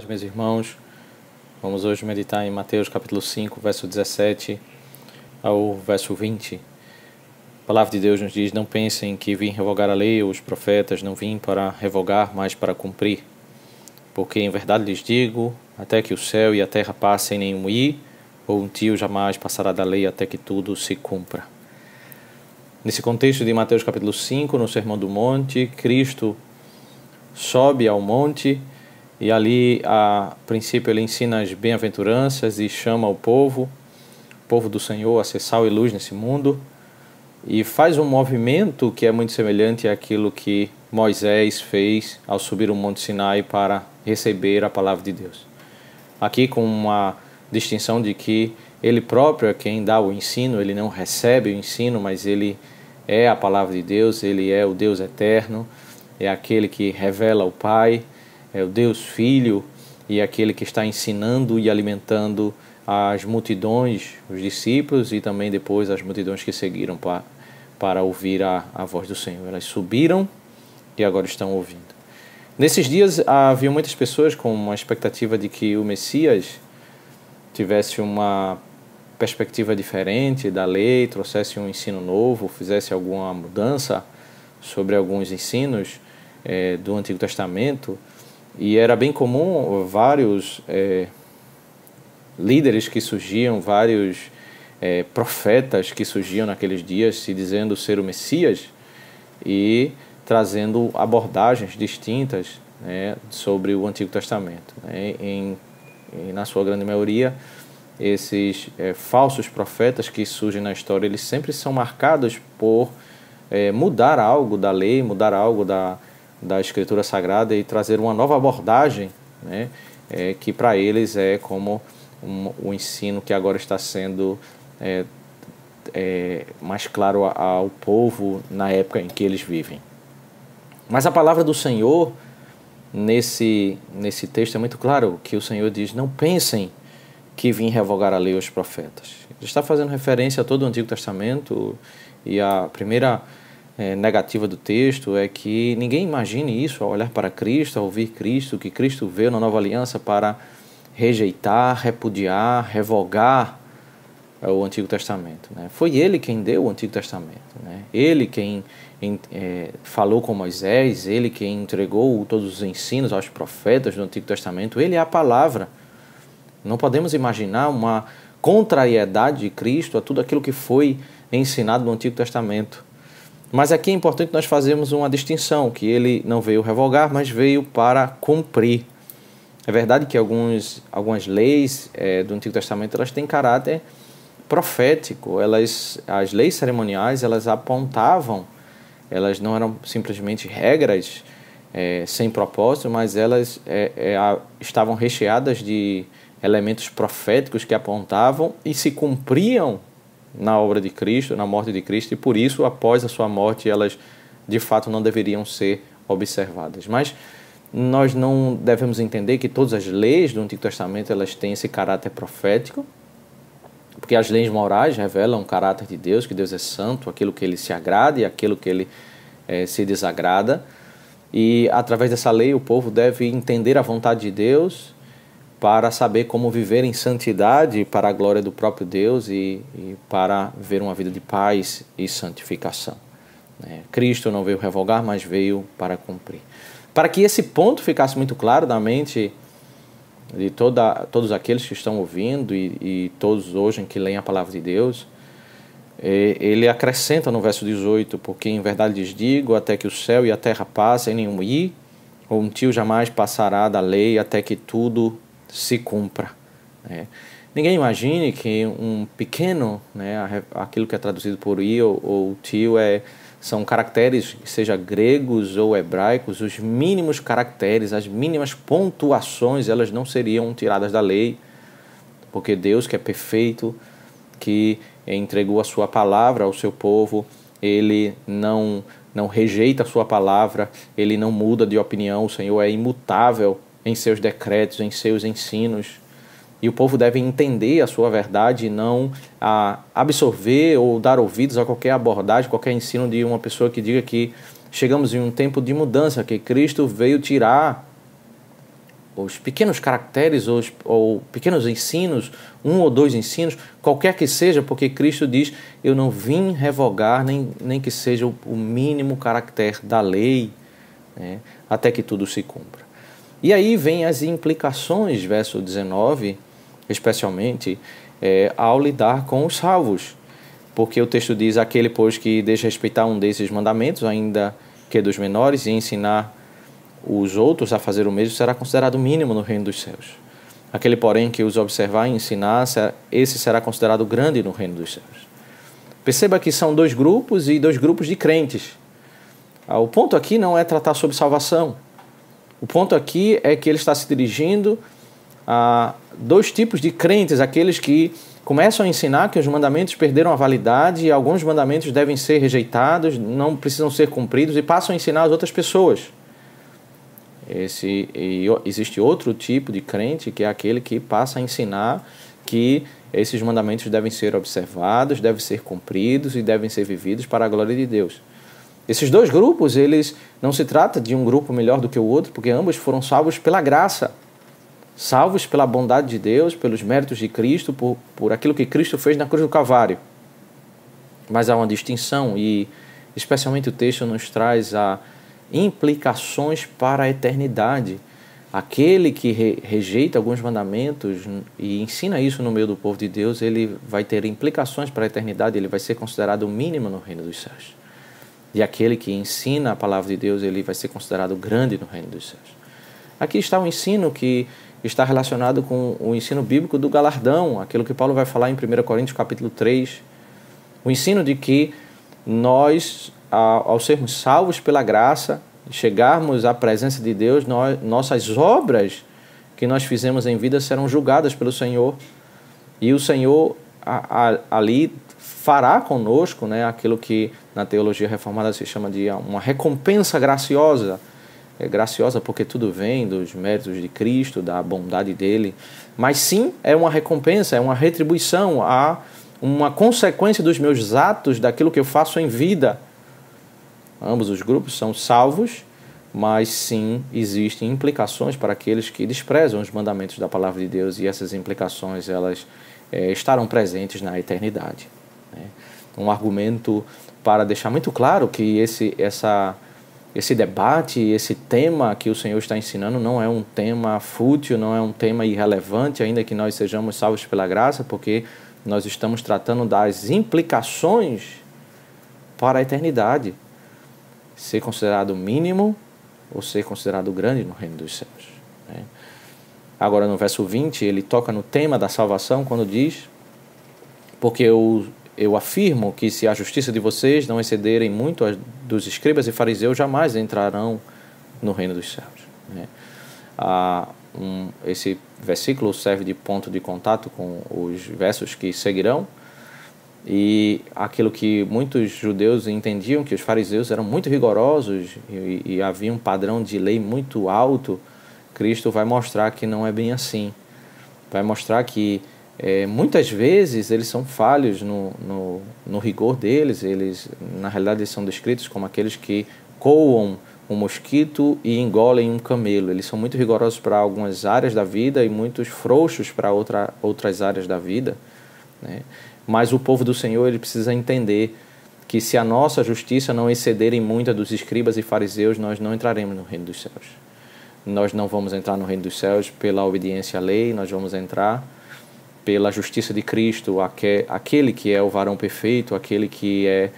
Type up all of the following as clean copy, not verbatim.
Meus irmãos, vamos hoje meditar em Mateus capítulo 5, verso 17 ao verso 20. A palavra de Deus nos diz: não pensem que vim revogar a lei ou os profetas, não vim para revogar, mas para cumprir. Porque em verdade lhes digo, até que o céu e a terra passem, nenhum i ou um tio jamais passará da lei até que tudo se cumpra. Nesse contexto de Mateus capítulo 5, no Sermão do Monte, Cristo sobe ao monte e ali, a princípio, ele ensina as bem-aventuranças e chama o povo do Senhor, a ser sal e luz nesse mundo, e faz um movimento que é muito semelhante àquilo que Moisés fez ao subir o Monte Sinai para receber a palavra de Deus. Aqui com uma distinção de que ele próprio é quem dá o ensino, ele não recebe o ensino, mas ele é a palavra de Deus, ele é o Deus eterno, é aquele que revela o Pai, é o Deus Filho e aquele que está ensinando e alimentando as multidões, os discípulos e também depois as multidões que seguiram para ouvir a voz do Senhor. Elas subiram e agora estão ouvindo. Nesses dias havia muitas pessoas com uma expectativa de que o Messias tivesse uma perspectiva diferente da lei, trouxesse um ensino novo, fizesse alguma mudança sobre alguns ensinos do Antigo Testamento. E era bem comum vários líderes que surgiam, vários profetas que surgiam naqueles dias se dizendo ser o Messias e trazendo abordagens distintas, né, sobre o Antigo Testamento. E na sua grande maioria, esses falsos profetas que surgem na história, eles sempre são marcados por mudar algo da lei, mudar algo da Escritura Sagrada e trazer uma nova abordagem, né, que para eles é como o ensino que agora está sendo mais claro ao povo na época em que eles vivem. Mas a palavra do Senhor, nesse texto, é muito claro que o Senhor diz: não pensem que vim revogar a lei ou os profetas. Ele está fazendo referência a todo o Antigo Testamento e a primeira negativa do texto é que ninguém imagine isso ao olhar para Cristo, ao ouvir Cristo, que Cristo veio na Nova Aliança para rejeitar, repudiar, revogar o Antigo Testamento, né? Foi ele quem deu o Antigo Testamento, né? Ele quem falou com Moisés, ele quem entregou todos os ensinos aos profetas do Antigo Testamento, ele é a palavra. Não podemos imaginar uma contrariedade de Cristo a tudo aquilo que foi ensinado no Antigo Testamento. Mas aqui é importante nós fazermos uma distinção, que ele não veio revogar, mas veio para cumprir. É verdade que algumas leis do Antigo Testamento elas têm caráter profético. As leis cerimoniais elas apontavam, elas não eram simplesmente regras sem propósito, mas elas estavam recheadas de elementos proféticos que apontavam e se cumpriam na obra de Cristo, na morte de Cristo, e por isso, após a sua morte, elas de fato não deveriam ser observadas. Mas nós não devemos entender que todas as leis do Antigo Testamento elas têm esse caráter profético, porque as leis morais revelam o caráter de Deus, que Deus é santo, aquilo que ele se agrada e aquilo que ele se desagrada, e através dessa lei o povo deve entender a vontade de Deus para saber como viver em santidade para a glória do próprio Deus e para viver uma vida de paz e santificação. Cristo não veio revogar, mas veio para cumprir. Para que esse ponto ficasse muito claro na mente de todos aqueles que estão ouvindo e todos hoje em que leem a palavra de Deus, ele acrescenta no verso 18, porque em verdade lhes digo, até que o céu e a terra passem, nenhum i ou um tio jamais passará da lei até que tudo se cumpra. Ninguém imagine que um pequeno, aquilo que é traduzido por i ou tio são caracteres, seja gregos ou hebraicos, os mínimos caracteres, as mínimas pontuações, elas não seriam tiradas da lei, porque Deus, que é perfeito, que entregou a sua palavra ao seu povo, ele não rejeita a sua palavra, ele não muda de opinião, o Senhor é imutável em seus decretos, em seus ensinos. E o povo deve entender a sua verdade e não absorver ou dar ouvidos a qualquer abordagem, qualquer ensino de uma pessoa que diga que chegamos em um tempo de mudança, que Cristo veio tirar os pequenos caracteres ou pequenos ensinos, um ou dois ensinos, qualquer que seja, porque Cristo diz, eu não vim revogar nem que seja o mínimo caractere da lei, né, até que tudo se cumpra. E aí vem as implicações, verso 19, especialmente, ao lidar com os salvos. Porque o texto diz, aquele, pois, que desrespeitar um desses mandamentos, ainda que dos menores, e ensinar os outros a fazer o mesmo, será considerado mínimo no reino dos céus. Aquele, porém, que os observar e ensinar, esse será considerado grande no reino dos céus. Perceba que são dois grupos e dois grupos de crentes. O ponto aqui não é tratar sobre salvação. O ponto aqui é que ele está se dirigindo a dois tipos de crentes, aqueles que começam a ensinar que os mandamentos perderam a validade e alguns mandamentos devem ser rejeitados, não precisam ser cumpridos, e passam a ensinar as outras pessoas. Existe outro tipo de crente, que é aquele que passa a ensinar que esses mandamentos devem ser observados, devem ser cumpridos e devem ser vividos para a glória de Deus. Esses dois grupos, eles não se trata de um grupo melhor do que o outro, porque ambos foram salvos pela graça, salvos pela bondade de Deus, pelos méritos de Cristo, por aquilo que Cristo fez na cruz do Calvário. Mas há uma distinção e, especialmente, o texto nos traz implicações para a eternidade. Aquele que rejeita alguns mandamentos e ensina isso no meio do povo de Deus, ele vai ter implicações para a eternidade, ele vai ser considerado o mínimo no reino dos céus. E aquele que ensina a palavra de Deus, ele vai ser considerado grande no reino dos céus. Aqui está o ensino que está relacionado com o ensino bíblico do galardão, aquilo que Paulo vai falar em 1 Coríntios capítulo 3, o ensino de que nós, ao sermos salvos pela graça, chegarmos à presença de Deus, nossas obras que nós fizemos em vida serão julgadas pelo Senhor. E o Senhor ali fará conosco, né, aquilo que na teologia reformada se chama de uma recompensa graciosa. É graciosa porque tudo vem dos méritos de Cristo, da bondade dele. Mas sim, é uma recompensa, é uma retribuição, uma consequência dos meus atos, daquilo que eu faço em vida. Ambos os grupos são salvos, mas sim existem implicações para aqueles que desprezam os mandamentos da palavra de Deus, e essas implicações elas estarão presentes na eternidade. Né? Um argumento para deixar muito claro que esse debate, esse tema que o Senhor está ensinando não é um tema fútil, não é um tema irrelevante, ainda que nós sejamos salvos pela graça, porque nós estamos tratando das implicações para a eternidade. Ser considerado mínimo ou ser considerado grande no reino dos céus. Né? Agora, no verso 20, ele toca no tema da salvação quando diz: porque eu afirmo que se a justiça de vocês não excederem muito a dos escribas e fariseus, jamais entrarão no reino dos céus. Né? Esse versículo serve de ponto de contato com os versos que seguirão, e aquilo que muitos judeus entendiam, que os fariseus eram muito rigorosos e havia um padrão de lei muito alto, Cristo vai mostrar que não é bem assim. Vai mostrar que muitas vezes eles são falhos no rigor deles. Eles, na realidade, eles são descritos como aqueles que coam um mosquito e engolem um camelo. Eles são muito rigorosos para algumas áreas da vida e muitos frouxos para outras áreas da vida, né? Mas o povo do Senhor, ele precisa entender que se a nossa justiça não exceder em muito a dos escribas e fariseus, nós não entraremos no reino dos céus. Nós não vamos entrar no reino dos céus pela obediência à lei, nós vamos entrar pela justiça de Cristo, aquele que é o varão perfeito, aquele que é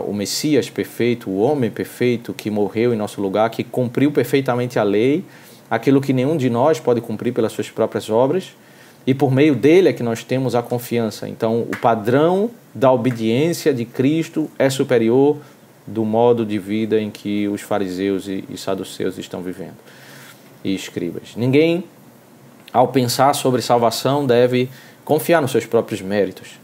o Messias perfeito, o homem perfeito, que morreu em nosso lugar, que cumpriu perfeitamente a lei, aquilo que nenhum de nós pode cumprir pelas suas próprias obras, e por meio dele é que nós temos a confiança. Então, o padrão da obediência de Cristo é superior do modo de vida em que os fariseus e saduceus estão vivendo, e escribas. Ninguém, ao pensar sobre salvação, deve confiar nos seus próprios méritos,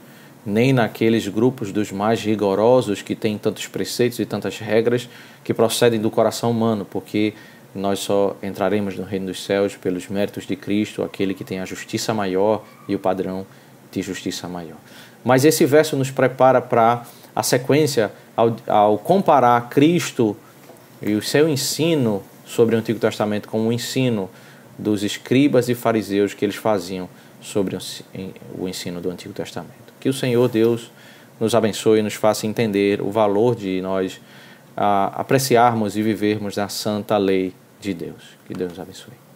nem naqueles grupos dos mais rigorosos que têm tantos preceitos e tantas regras que procedem do coração humano, porque nós só entraremos no reino dos céus pelos méritos de Cristo, aquele que tem a justiça maior e o padrão de justiça maior. Mas esse verso nos prepara para a sequência, ao comparar Cristo e o seu ensino sobre o Antigo Testamento com o ensino dos escribas e fariseus que eles faziam sobre o ensino do Antigo Testamento. Que o Senhor Deus nos abençoe e nos faça entender o valor de nós apreciarmos e vivermos a santa lei de Deus. Que Deus nos abençoe.